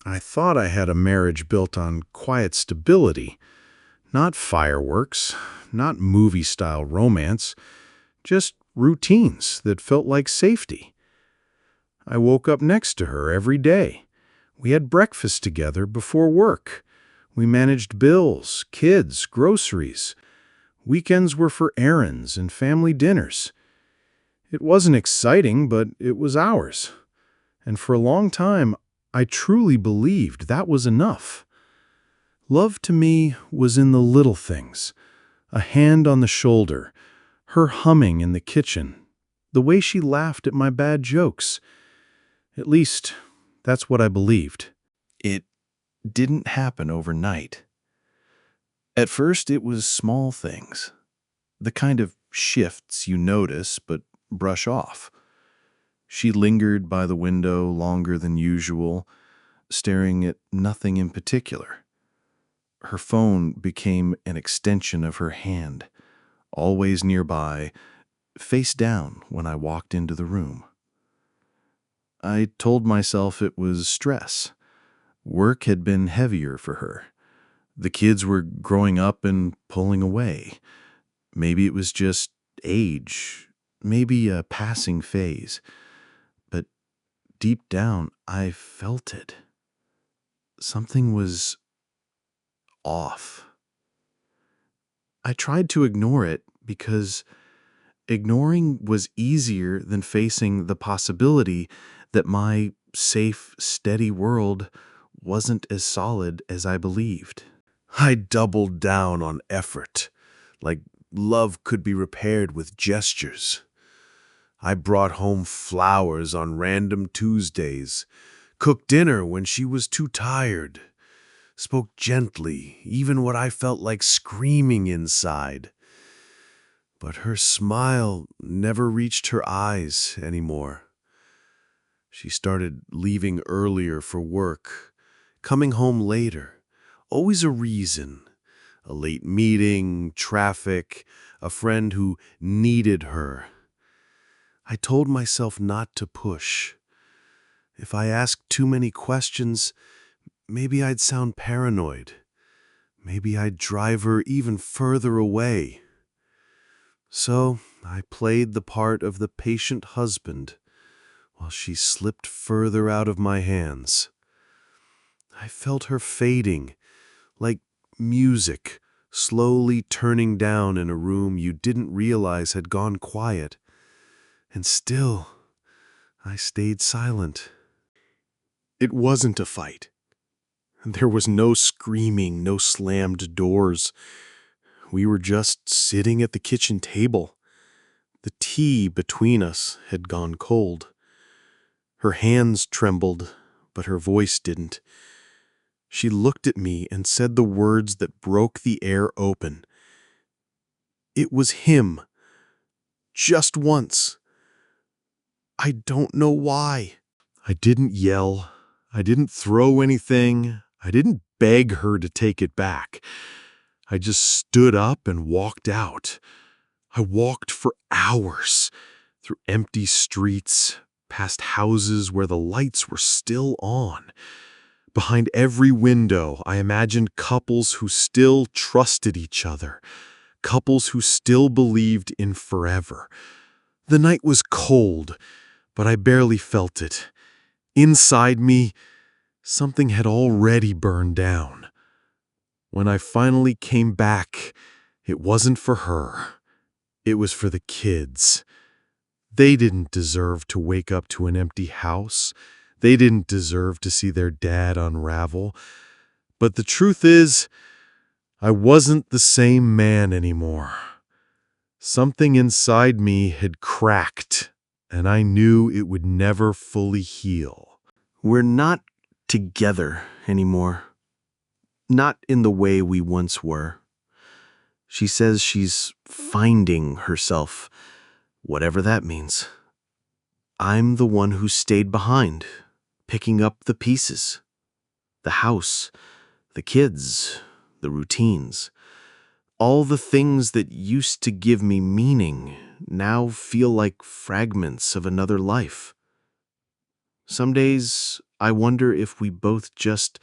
I thought I had a marriage built on quiet stability, not fireworks, not movie-style romance, just routines that felt like safety. I woke up next to her every day. We had breakfast together before work. We managed bills, kids, groceries. Weekends were for errands and family dinners. It wasn't exciting, but it was ours. And for a long time, I truly believed that was enough. Love to me was in the little things. A hand on the shoulder, her humming in the kitchen, the way she laughed at my bad jokes. At least, that's what I believed. It didn't happen overnight. At first, it was small things, the kind of shifts you notice but brush off. She lingered by the window longer than usual, staring at nothing in particular. Her phone became an extension of her hand, always nearby, face down when I walked into the room. I told myself it was stress. Work had been heavier for her. The kids were growing up and pulling away. Maybe it was just age, maybe a passing phase. But deep down, I felt it. Something was off. I tried to ignore it because ignoring was easier than facing the possibility that my safe, steady world wasn't as solid as I believed. I doubled down on effort, like love could be repaired with gestures. I brought home flowers on random Tuesdays, cooked dinner when she was too tired, spoke gently, even when I felt like screaming inside. But her smile never reached her eyes anymore. She started leaving earlier for work, coming home later. Always a reason. A late meeting, traffic, a friend who needed her. I told myself not to push. If I asked too many questions, maybe I'd sound paranoid. Maybe I'd drive her even further away. So I played the part of the patient husband while she slipped further out of my hands. I felt her fading, like music slowly turning down in a room you didn't realize had gone quiet. And still, I stayed silent. It wasn't a fight. There was no screaming, no slammed doors. We were just sitting at the kitchen table. The tea between us had gone cold. Her hands trembled, but her voice didn't. She looked at me and said the words that broke the air open. It was him. Just once. I don't know why. I didn't yell. I didn't throw anything. I didn't beg her to take it back. I just stood up and walked out. I walked for hours, through empty streets, past houses where the lights were still on. Behind every window, I imagined couples who still trusted each other, couples who still believed in forever. The night was cold, but I barely felt it. Inside me, something had already burned down. When I finally came back, it wasn't for her. It was for the kids. They didn't deserve to wake up to an empty house. They didn't deserve to see their dad unravel. But the truth is, I wasn't the same man anymore. Something inside me had cracked, and I knew it would never fully heal. We're not together anymore. Not in the way we once were. She says she's finding herself, whatever that means. I'm the one who stayed behind, picking up the pieces. The house, the kids, the routines. All the things that used to give me meaning now feel like fragments of another life. Some days I wonder if we both just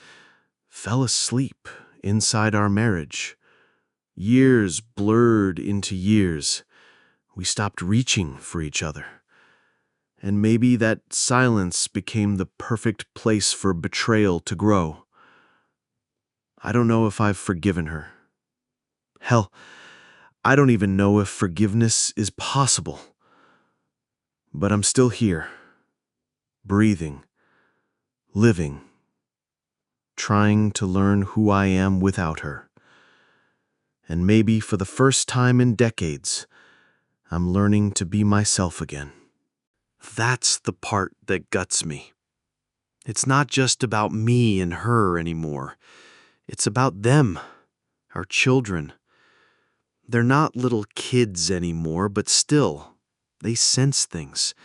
fell asleep inside our marriage. Years blurred into years. We stopped reaching for each other. And maybe that silence became the perfect place for betrayal to grow. I don't know if I've forgiven her. Hell, I don't even know if forgiveness is possible. But I'm still here, breathing, living, trying to learn who I am without her. And maybe for the first time in decades, I'm learning to be myself again. That's the part that guts me. It's not just about me and her anymore. It's about them, our children. They're not little kids anymore, but still, they sense things.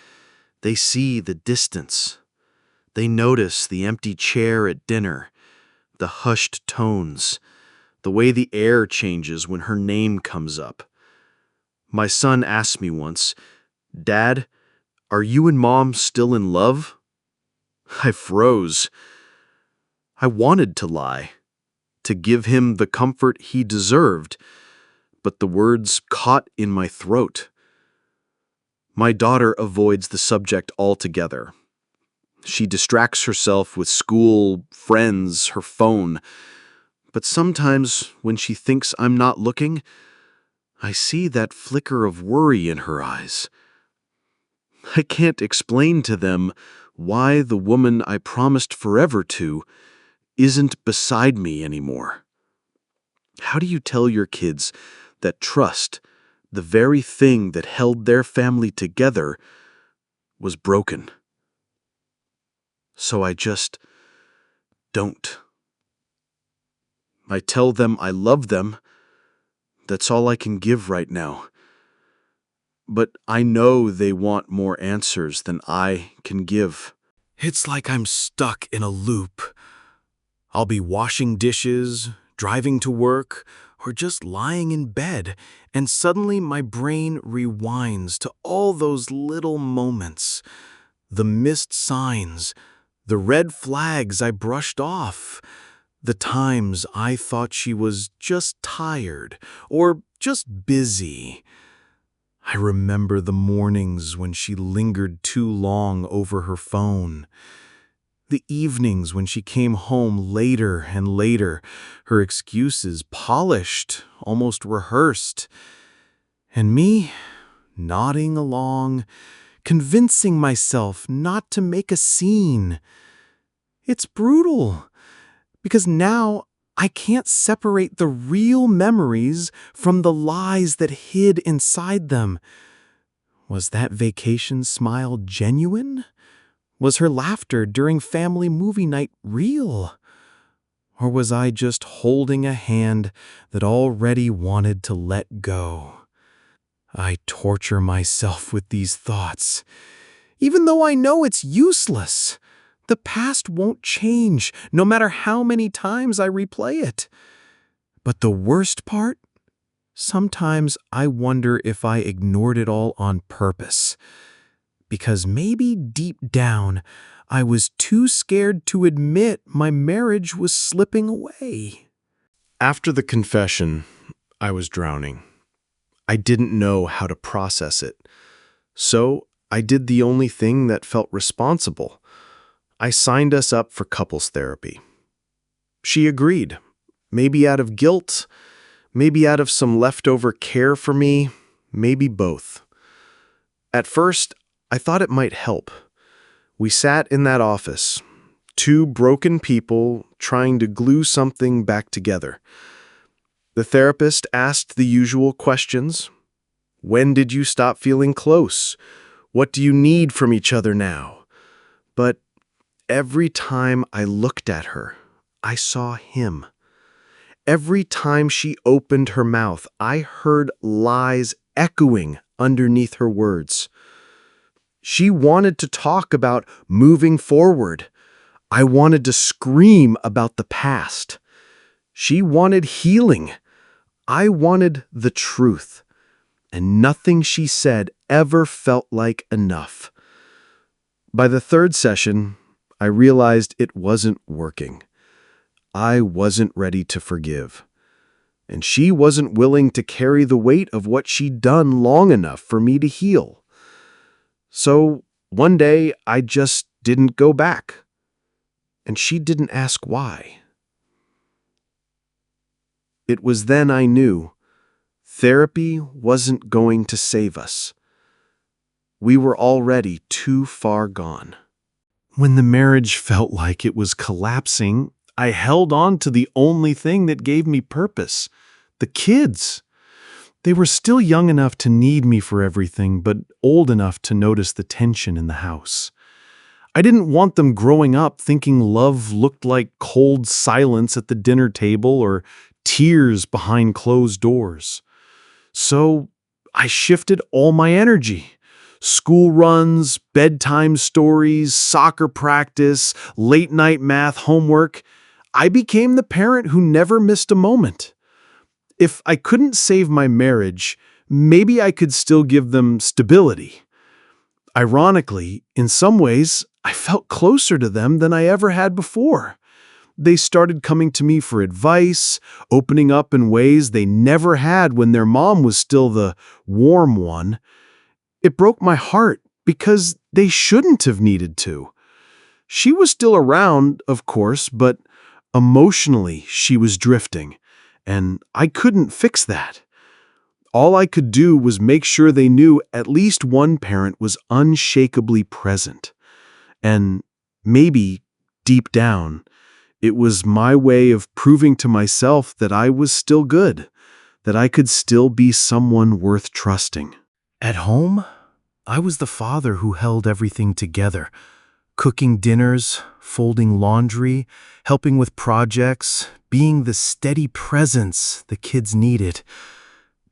They see the distance. They notice the empty chair at dinner, the hushed tones, the way the air changes when her name comes up. My son asked me once, "Dad, are you and Mom still in love?" I froze. I wanted to lie, to give him the comfort he deserved, but the words caught in my throat. My daughter avoids the subject altogether. She distracts herself with school, friends, her phone. But sometimes, when she thinks I'm not looking, I see that flicker of worry in her eyes. I can't explain to them why the woman I promised forever to isn't beside me anymore. How do you tell your kids that trust, the very thing that held their family together, was broken? So I just don't. I tell them I love them. That's all I can give right now. But I know they want more answers than I can give. It's like I'm stuck in a loop. I'll be washing dishes, driving to work, or just lying in bed, and suddenly my brain rewinds to all those little moments. The missed signs, the red flags I brushed off, the times I thought she was just tired or just busy. I remember the mornings when she lingered too long over her phone. The evenings when she came home later and later, her excuses polished, almost rehearsed. And me, nodding along, convincing myself not to make a scene. It's brutal, because now I can't separate the real memories from the lies that hid inside them. Was that vacation smile genuine? Was her laughter during family movie night real? Or was I just holding a hand that already wanted to let go? I torture myself with these thoughts, even though I know it's useless. The past won't change, no matter how many times I replay it. But the worst part? Sometimes I wonder if I ignored it all on purpose. Because maybe deep down, I was too scared to admit my marriage was slipping away. After the confession, I was drowning. I didn't know how to process it. So I did the only thing that felt responsible. I signed us up for couples therapy. She agreed, maybe out of guilt, maybe out of some leftover care for me, maybe both. At first, I thought it might help. We sat in that office, two broken people trying to glue something back together. The therapist asked the usual questions. When did you stop feeling close? What do you need from each other now? But every time I looked at her, I saw him. Every time she opened her mouth, I heard lies echoing underneath her words. She wanted to talk about moving forward. I wanted to scream about the past. She wanted healing. I wanted the truth. And nothing she said ever felt like enough. By the third session, I realized it wasn't working. I wasn't ready to forgive. And she wasn't willing to carry the weight of what she'd done long enough for me to heal. So one day, I just didn't go back. And she didn't ask why. It was then I knew therapy wasn't going to save us. We were already too far gone. When the marriage felt like it was collapsing, I held on to the only thing that gave me purpose: the kids. They were still young enough to need me for everything, but old enough to notice the tension in the house. I didn't want them growing up thinking love looked like cold silence at the dinner table or tears behind closed doors. So I shifted all my energy. School runs, bedtime stories, soccer practice, late-night math homework. I became the parent who never missed a moment. If I couldn't save my marriage, maybe I could still give them stability. Ironically, in some ways, I felt closer to them than I ever had before. They started coming to me for advice, opening up in ways they never had when their mom was still the warm one. It broke my heart because they shouldn't have needed to. She was still around, of course, but emotionally she was drifting, and I couldn't fix that. All I could do was make sure they knew at least one parent was unshakably present. And maybe, deep down, it was my way of proving to myself that I was still good, that I could still be someone worth trusting. At home, I was the father who held everything together, cooking dinners, folding laundry, helping with projects, being the steady presence the kids needed.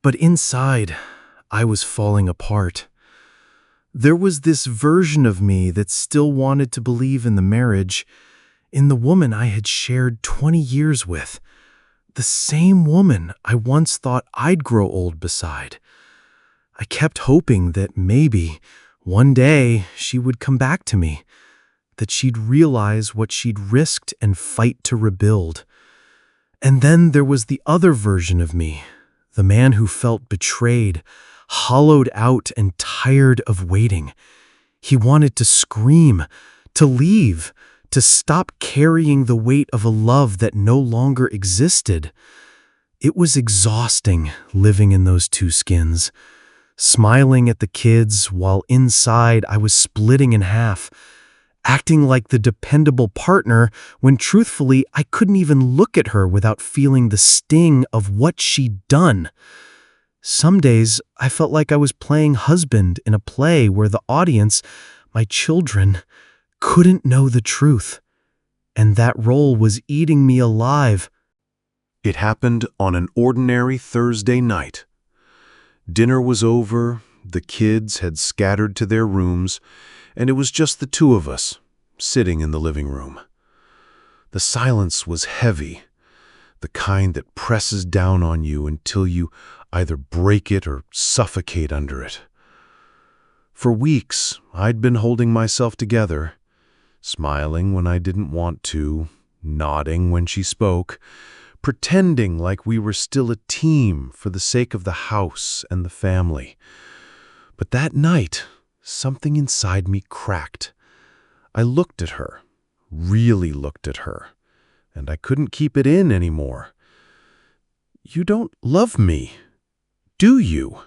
But inside, I was falling apart. There was this version of me that still wanted to believe in the marriage, in the woman I had shared 20 years with, the same woman I once thought I'd grow old beside. I kept hoping that maybe, one day, she would come back to me, that she'd realize what she'd risked and fight to rebuild. And then there was the other version of me, the man who felt betrayed, hollowed out and tired of waiting. He wanted to scream, to leave, to stop carrying the weight of a love that no longer existed. It was exhausting living in those two skins, smiling at the kids while inside I was splitting in half, acting like the dependable partner when truthfully I couldn't even look at her without feeling the sting of what she'd done. Some days I felt like I was playing husband in a play where the audience, my children, couldn't know the truth. And that role was eating me alive. It happened on an ordinary Thursday night. Dinner was over, the kids had scattered to their rooms, and it was just the two of us, sitting in the living room. The silence was heavy, the kind that presses down on you until you either break it or suffocate under it. For weeks, I'd been holding myself together, smiling when I didn't want to, nodding when she spoke, pretending like we were still a team for the sake of the house and the family. But that night, something inside me cracked. I looked at her, really looked at her, and I couldn't keep it in anymore. "You don't love me, do you?"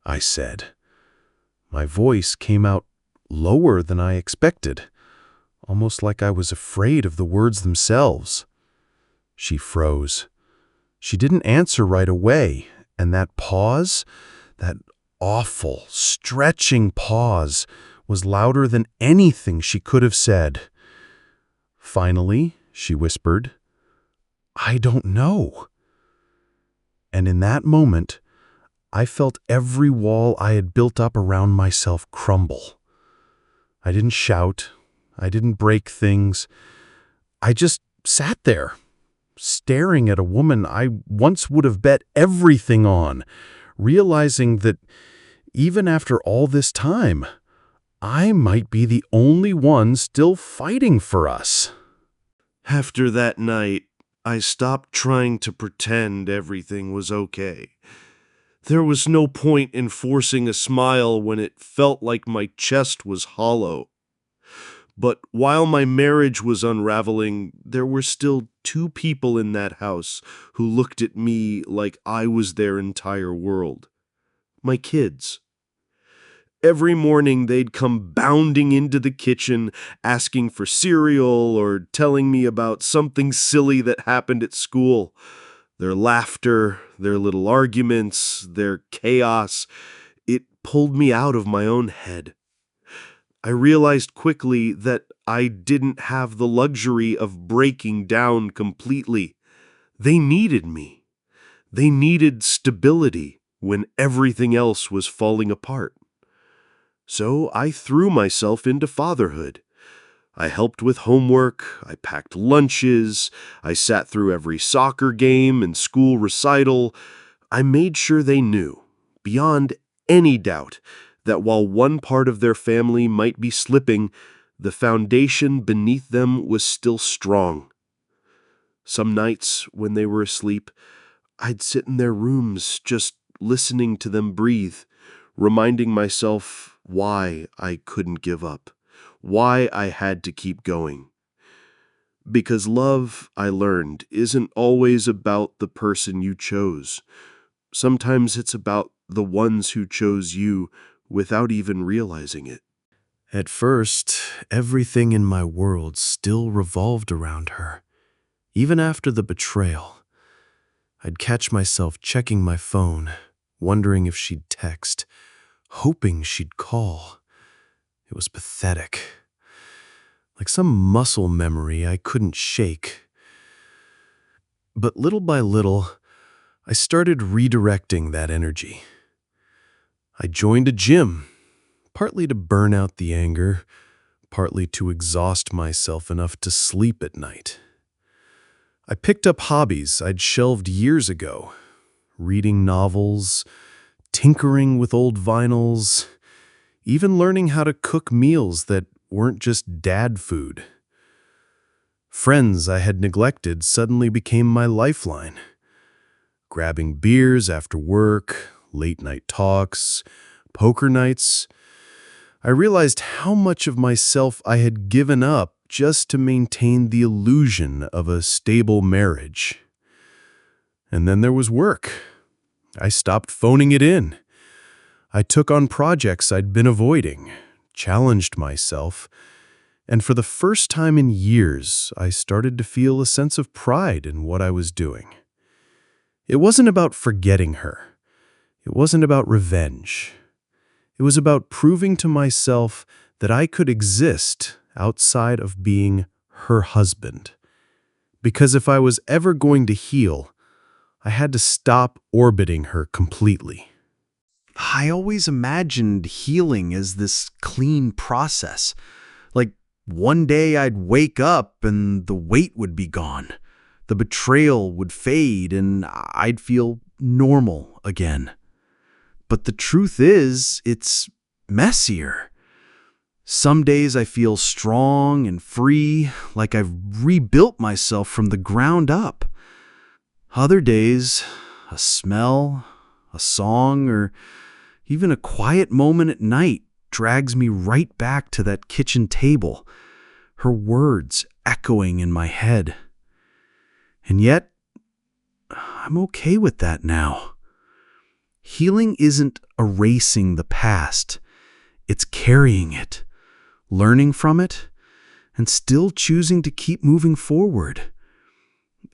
I said. My voice came out lower than I expected, almost like I was afraid of the words themselves. She froze. She didn't answer right away, and that pause, that awful, stretching pause, was louder than anything she could have said. Finally, she whispered, "I don't know." And in that moment, I felt every wall I had built up around myself crumble. I didn't shout. I didn't break things. I just sat there, staring at a woman I once would have bet everything on, realizing that even after all this time, I might be the only one still fighting for us. After that night, I stopped trying to pretend everything was okay. There was no point in forcing a smile when it felt like my chest was hollow. But while my marriage was unraveling, there were still two people in that house who looked at me like I was their entire world. My kids. Every morning they'd come bounding into the kitchen, asking for cereal or telling me about something silly that happened at school. Their laughter, their little arguments, their chaos, it pulled me out of my own head. I realized quickly that I didn't have the luxury of breaking down completely. They needed me. They needed stability when everything else was falling apart. So I threw myself into fatherhood. I helped with homework, I packed lunches, I sat through every soccer game and school recital. I made sure they knew, beyond any doubt, that while one part of their family might be slipping, the foundation beneath them was still strong. Some nights, when they were asleep, I'd sit in their rooms just listening to them breathe, reminding myself why I couldn't give up, why I had to keep going. Because love, I learned, isn't always about the person you chose. Sometimes it's about the ones who chose you without even realizing it. At first, everything in my world still revolved around her. Even after the betrayal, I'd catch myself checking my phone, wondering if she'd text, hoping she'd call. It was pathetic. Like some muscle memory I couldn't shake. But little by little, I started redirecting that energy. I joined a gym, partly to burn out the anger, partly to exhaust myself enough to sleep at night. I picked up hobbies I'd shelved years ago, reading novels, tinkering with old vinyls, even learning how to cook meals that weren't just dad food. Friends I had neglected suddenly became my lifeline. Grabbing beers after work, late-night talks, poker nights, I realized how much of myself I had given up just to maintain the illusion of a stable marriage. And then there was work. I stopped phoning it in. I took on projects I'd been avoiding, challenged myself, and for the first time in years, I started to feel a sense of pride in what I was doing. It wasn't about forgetting her. It wasn't about revenge. It was about proving to myself that I could exist outside of being her husband. Because if I was ever going to heal, I had to stop orbiting her completely. I always imagined healing as this clean process. Like one day I'd wake up and the weight would be gone. The betrayal would fade and I'd feel normal again. But the truth is, it's messier. Some days I feel strong and free, like I've rebuilt myself from the ground up. Other days, a smell, a song, or even a quiet moment at night drags me right back to that kitchen table, her words echoing in my head. And yet, I'm okay with that now. Healing isn't erasing the past. It's carrying it, learning from it, and still choosing to keep moving forward.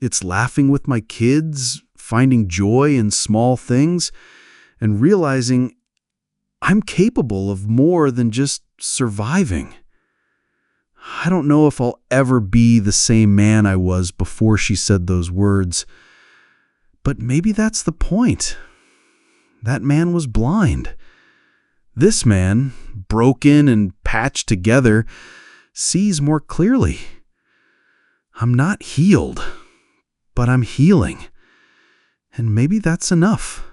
It's laughing with my kids, finding joy in small things, and realizing I'm capable of more than just surviving. I don't know if I'll ever be the same man I was before she said those words, but maybe that's the point. That man was blind. This man, broken and patched together, sees more clearly. I'm not healed, but I'm healing. And maybe that's enough.